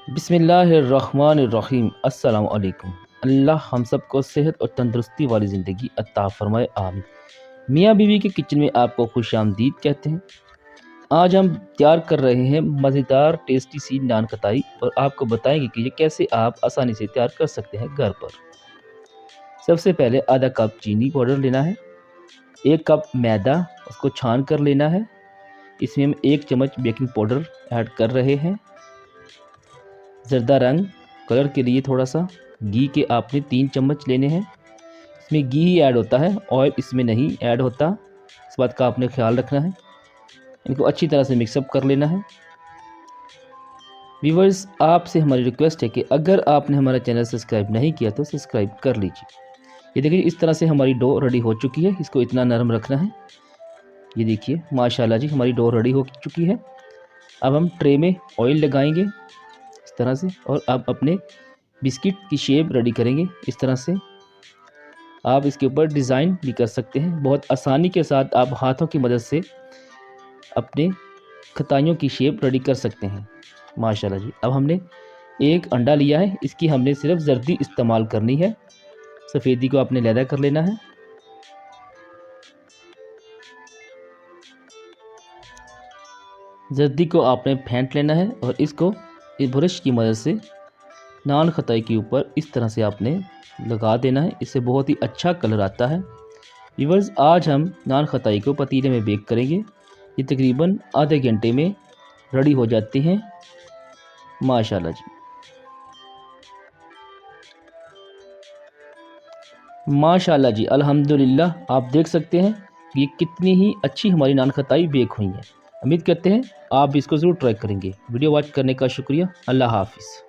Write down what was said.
बिस्मिल्लाहिर्रहमानिर्रहीम। अस्सलाम वालेकुम। अल्लाह हम सबको सेहत और तंदुरुस्ती वाली ज़िंदगी अता फ़रमाए, आमीन। मियाँ बीवी के किचन में आपको खुशामदीद कहते हैं। आज हम तैयार कर रहे हैं मज़ेदार टेस्टी सी नान खटाई और आपको बताएंगे कि ये कैसे आप आसानी से तैयार कर सकते हैं घर पर। सबसे पहले आधा कप चीनी पाउडर लेना है, 1 कप मैदा उसको छान कर लेना है। इसमें हम 1 चम्मच बेकिंग पाउडर ऐड कर रहे हैं। ज़रदा रंग कलर के लिए थोड़ा सा घी के आपने 3 चम्मच लेने हैं। इसमें घी ही ऐड होता है, ऑयल इसमें नहीं ऐड होता, इस बात का आपने ख्याल रखना है। इनको अच्छी तरह से मिक्सअप कर लेना है। व्यूवर्स, आपसे हमारी रिक्वेस्ट है कि अगर आपने हमारा चैनल सब्सक्राइब नहीं किया तो सब्सक्राइब कर लीजिए। ये देखिए इस तरह से हमारी डो रेडी हो चुकी है। इसको इतना नरम रखना है। ये देखिए माशाल्लाह जी हमारी डो रेडी हो चुकी है। अब हम ट्रे में ऑयल लगाएंगे इस तरह से और अब अपने बिस्किट की शेप रेडी करेंगे। इस तरह से आप इसके ऊपर डिज़ाइन भी कर सकते हैं। बहुत आसानी के साथ आप हाथों की मदद से अपने खताइयों की शेप रेडी कर सकते हैं माशाल्लाह जी। अब हमने 1 अंडा लिया है, इसकी हमने सिर्फ जर्दी इस्तेमाल करनी है। सफ़ेदी को आपने लैदा कर लेना है। जर्दी को आपने फेंट लेना है और इसको इस ब्रश की मदद से नान खताई के ऊपर इस तरह से आपने लगा देना है। इससे बहुत ही अच्छा कलर आता है। व्यूअर्स, आज हम नान खताई को पतीले में बेक करेंगे। ये तकरीबन आधे घंटे में रेडी हो जाती हैं माशाल्लाह जी। माशाल्लाह जी, अल्हम्दुलिल्लाह। आप देख सकते हैं ये कितनी ही अच्छी हमारी नान खताई बेक हुई है। उम्मीद करते हैं आप भी इसको ज़रूर ट्राई करेंगे। वीडियो वॉच करने का शुक्रिया। अल्लाह हाफ़िज़।